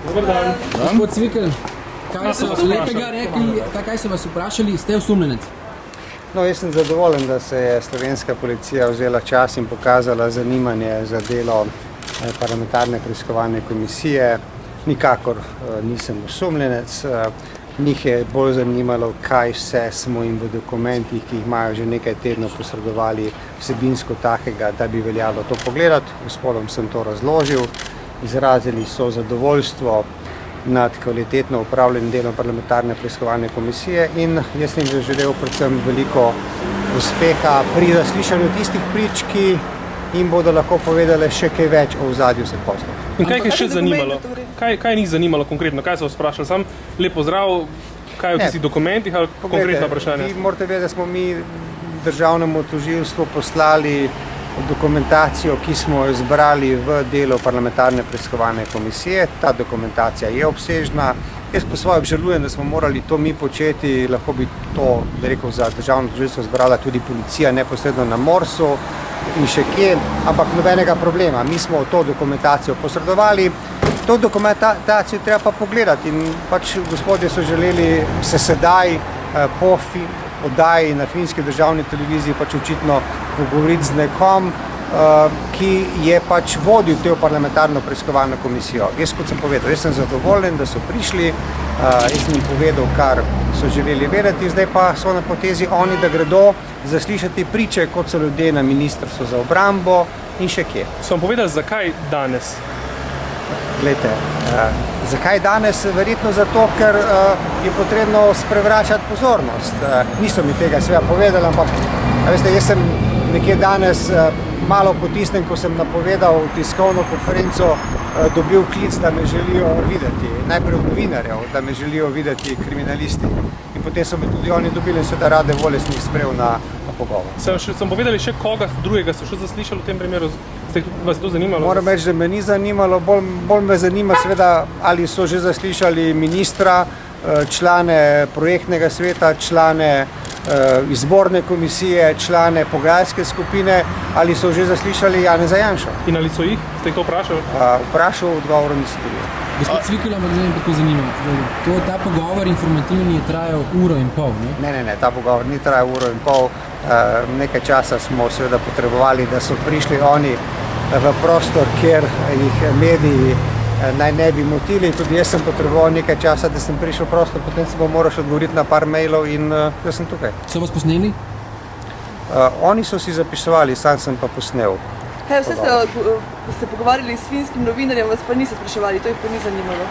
Dobar dan. Gospod Cvikl, kaj so lepega rekli, kaj so vas vprašali, ste osumljenec? No, jaz sem zadovoljen, da se je slovenska policija vzela čas in pokazala zanimanje za delo parlamentarne preiskovalne komisije. Nikakor nisem osumljenec. Njih je bolj zanimalo, kaj vse smo jim v dokumentih, ki jih imajo že nekaj tednov, posredovali vsebinsko takega, da bi veljalo to pogledati. Gospodom sem to razložil. Izrazili so zadovoljstvo nad kvalitetno upravljenim delom parlamentarne preiskovalne komisije in jaz sem jim želel predvsem veliko uspeha pri zaslišanju tistih prič, ki jim bodo lahko povedali še kaj več o ozadju vseh poslov. In kaj je še zanimalo? Kaj njih zanimalo konkretno? Kaj so vas vprašali? Sam lep pozdrav, kaj je v tistih dokumentih ali konkretno vprašanje? Vi morate vedeti, da smo mi državnemu tožilstvu poslali dokumentacijo, ki smo jo zbrali v delu parlamentarne preiskovalne komisije. Ta dokumentacija je obsežna. Jaz po svoje obžalujem, da smo morali to mi početi, lahko bi to, da rekel, za državno tožilstvo zbrala tudi policija neposredno na Morsu in še kje, ampak nobenega problema. Mi smo to dokumentacijo posredovali. To dokumentacijo treba pa pogledati in pač gospodje so želeli se sedaj po oddaji na finski državni televiziji pač očitno pogovoriti z nekom, ki je pač vodil to parlamentarno preiskovalno komisijo. Jaz, kot sem povedal, jaz sem zadovoljen, da so prišli, jaz sem jim povedal, kar so želeli vedeti, zdaj pa so na potezi oni, da gredo zaslišati priče, kot so ljudje na Ministrstvu za obrambo in še kje. So vam povedali, zakaj danes? Glejte, zakaj danes? Verjetno zato, ker je potrebno sprevračati pozornost. Niso mi tega seveda povedali, ampak veste, jaz sem nekje danes malo potisnem, ko sem napovedal tiskovno konferenco, dobil klic, da me želijo videti. Najprej od novinarjev, da me želijo videti kriminalisti. In potem so me tudi oni dobili in seveda rade volje sem jih sprejel na pogovor. Sem povedali še koga drugega so še zaslišali v tem primeru? Vas je to zanimalo? Moram reči, da me ni zanimalo. Bolj me zanima seveda, ali so že zaslišali ministra, člane projektnega sveta, člane izborne komisije, člane pogajalske skupine, ali so že zaslišali Janeza Janšo. In ali so jih? Ste jih to vprašali? Vprašal, odgovor nisem dobil. Gospod Cvikl, ampak zdaj me tako zanima. Ta pogovor informativni je trajal uro in pol, ne? Ne, ta pogovor ni trajal uro in pol. Nekaj časa smo seveda potrebovali, da so prišli oni v prostor, kjer jih mediji naj ne bi motili. Tudi jaz sem potreboval nekaj časa, da sem prišel v prostor, potem se bom moral še odgovoriti na par mailov in jaz sem tukaj. So vas posneli? Oni so si zapisovali, sam sem pa posnel. Kaj vse ste pogovarjali s finskim novinarjem, vas pa niso spraševali, to jih pa ni zanimalo?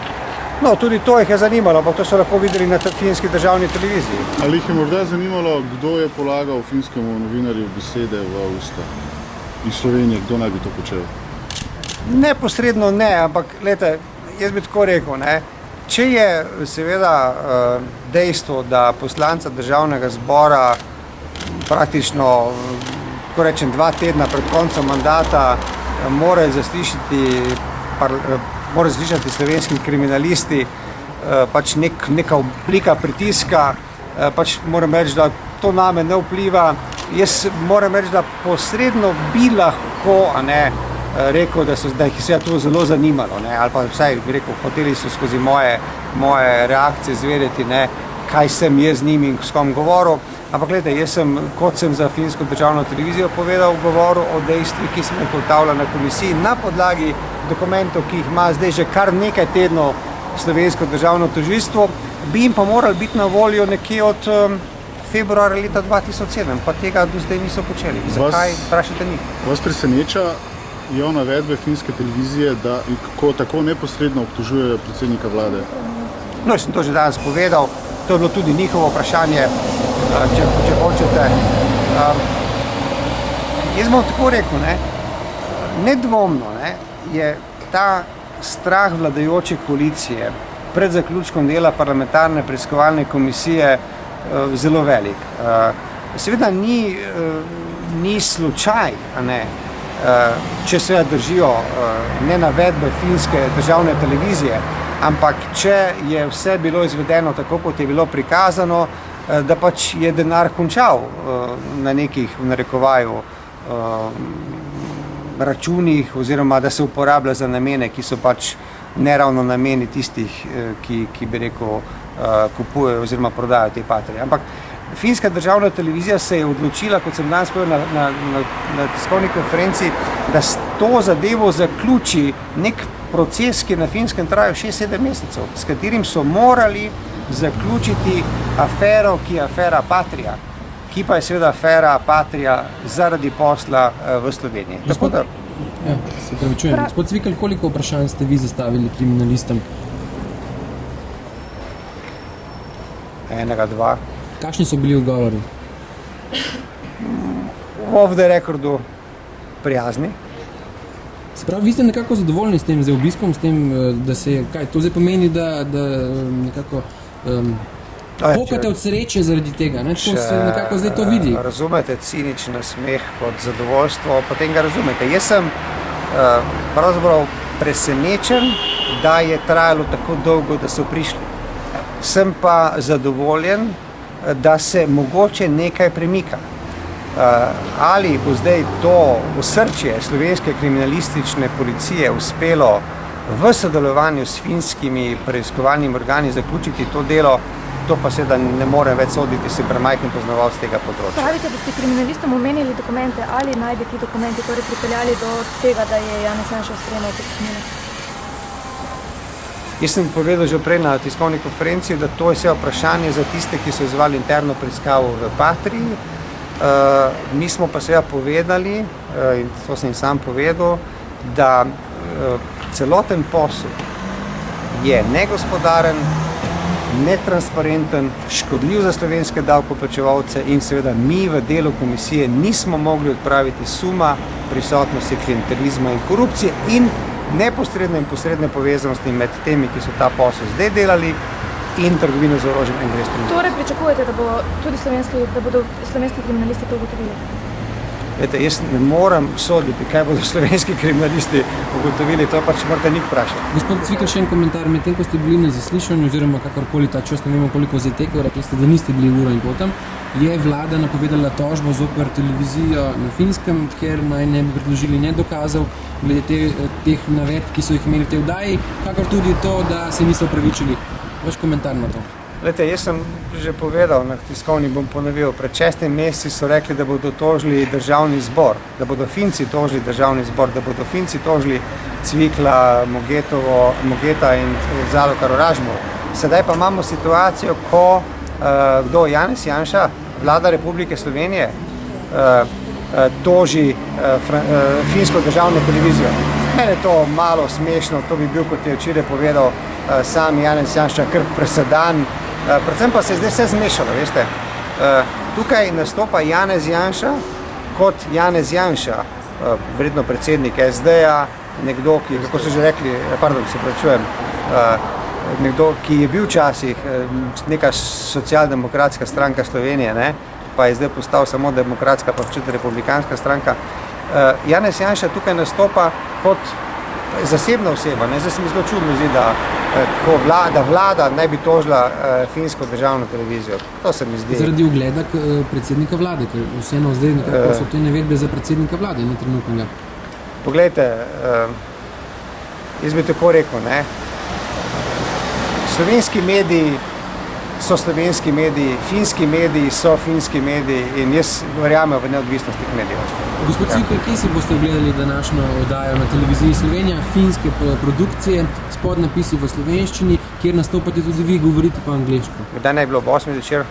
No, tudi to jih je zanimalo, ampak to so lahko videli na finski državni televiziji. Ali jih je morda zanimalo, kdo je polagal finskemu novinarju besede v usta? Iz Slovenije, kdo naj bi to počel? Neposredno ne, ampak gledajte, jaz bi tako rekel, ne, če je seveda dejstvo, da poslanca državnega zbora praktično, tako rečem, 2 tedna pred koncem mandata morajo zaslišati slovenski kriminalisti, pač neka oblika pritiska, pač moram reči, da to name ne vpliva. Jaz moram reči, da posredno bi lahko rekel, da jih je to zelo zanimalo, ali pa vsaj bi rekel, hoteli so skozi moje reakcije zvedeti, kaj sem jaz z njimi in s kom govoril. Ampak gledajte, jaz sem, kot sem za finsko državno televizijo povedal, govoril o dejstvih, ki smo jih ugotavljali na komisiji na podlagi dokumentov, ki jih ima zdaj že kar nekaj tednov slovensko državno tožilstvo, bi jim pa morali biti na voljo nekje od februarja leta 2007, pa tega do zdaj niso počeli. Zakaj? Vprašajte njih. Vas preseneča javne navedbe finske televizije, da tako neposredno obtožujejo predsednika vlade? No, jaz sem to že danes povedal, to je bilo tudi njihovo vprašanje, če hočete. Jaz bom tako rekel, nedvomno je ta strah vladajoče koalicije pred zaključkom dela parlamentarne preiskovalne komisije zelo velik. Seveda ni slučaj, če seveda držijo ne navedbe finske državne televizije, ampak če je vse bilo izvedeno tako, kot je bilo prikazano, da pač je denar končal na nekih, v narekovaju, računih oziroma da se uporablja za namene, ki so pač ne ravno nameni tistih, ki bi rekel, kupujejo oziroma prodajo te Patrie. Ampak finska državna televizija se je odločila, kot sem danes povedal na tiskovni konferenci, da s to zadevo zaključi nek proces, ki na Finskem traja 6-7 mesecev, s katerim so morali zaključiti afero, ki je afera Patria, ki pa je seveda afera Patria zaradi posla v Sloveniji. Tako da, se pravičujem. Gospod Cvikl, koliko vprašanj ste vi zastavili kriminalistom? 1, 2. Kakšni so bili odgovori? Off the recordu prijazni. Se pravi, vi ste nekako zadovoljni s tem obiskom, s tem, da se, kaj, to zdaj pomeni, da nekako pokate od sreče zaradi tega, ne? To se nekako zdaj to vidi. Razumete ciničen smeh kot zadovoljstvo, potem ga razumete. Jaz sem pravzaprav presenečen, da je trajalo tako dolgo, da so prišli. Sem pa zadovoljen, da se mogoče nekaj premika. Ali bo zdaj to osrčje slovenske kriminalistične policije uspelo v sodelovanju s finskimi preiskovalnimi organi zaključiti to delo, to pa seveda ne morem več soditi, sem premajhen poznavalec tega področja. Pravite, da ste kriminalistom omenili dokumente, ali naj bi ti dokumenti torej pripeljali do tega, da je Janez Janša sprejemal podpisnine? Jaz sem povedal že prej na tiskovni konferenci, da to je vse vprašanje za tiste, ki so izvali interno preiskavo v Patrii. Mi smo pa seveda povedali, in to sem sam povedal, da celoten posel je negospodaren, netransparenten, škodljiv za slovenske davkoplačevalce in seveda mi v delu komisije nismo mogli odpraviti suma prisotnosti klientelizma in korupcije in neposredne in posredne povezanosti med temi, ki so ta posel zdaj delali, in trgovino z orožjem in grestami. Torej pričakujete, da bodo slovenski kriminalisti to ugotovili? Vete, jaz ne morem soditi, kaj bodo slovenski kriminalisti ugotovili, to pač morate njih vprašati. Gospod Cvikl, še en komentar. Medtem, ko ste bili na zaslišanju, oziroma kakorkoli ta čas, ne vemo koliko zdaj tekel, rekli ste, da niste bili uro in pol tam, je vlada napovedala tožbo zoper televizijo na Finskem, ker naj ne bi predložili ne dokazov glede teh navedb, ki so jih imeli v tej oddaji, kakor tudi to, da se niso opravičili. Vaš komentar na to. Glejte, jaz sem že povedal na tiskovni, bom ponovil, pred 6 meseci so rekli, da bodo tožili državni zbor, da bodo Finci tožili državni zbor, da bodo Finci tožili Cvikla, Mogeta in Zalokar Oražmo. Sedaj pa imamo situacijo, ko kdo Janez Janša, vlada Republike Slovenije, toži finsko državno televizijo. Mene je to malo smešno, to bi bil, kot je včeraj povedal sam Janez Janša, kar presedan. Predvsem pa se je zdaj vse zmešalo, veste. Tukaj nastopa Janez Janša kot Janez Janša, verjetno predsednik SD-ja, nekdo, ki, kako so že rekli, nekdo, ki je bil včasih neka socialdemokratska stranka Slovenije, ne, pa je zdaj postal samo demokratska, pa včasih republikanska stranka. Janez Janša tukaj nastopa kot zasebna oseba, ne, zdaj se mi zelo čudno zdi, da vlada naj bi tožila finsko državno televizijo. To se mi zdi. Zaradi ugleda predsednika vlade, ker vseeno zdaj nekako so te navedbe za predsednika vlade, ne trenutnega. Poglejte, jaz bi tako rekel, ne, slovenski mediji so slovenski mediji, finski mediji so finski mediji in jaz verjamem v neodvisnost teh medijev. Gospod Cvikl, kje si boste ogledali današnjo oddajo na televiziji Slovenija, finske produkcije, s podnapisi v slovenščini, kjer nastopate tudi vi, govorite po angleško? Kdaj naj bilo ob 8 večer?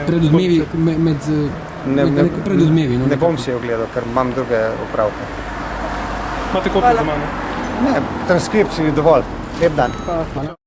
Pred odmevi, pred odmevi. Ne bom si ogledal, ker imam druge opravke. Imate kopijo doma, ne? Ne, transkript si dovolj. Lep dan. Hvala.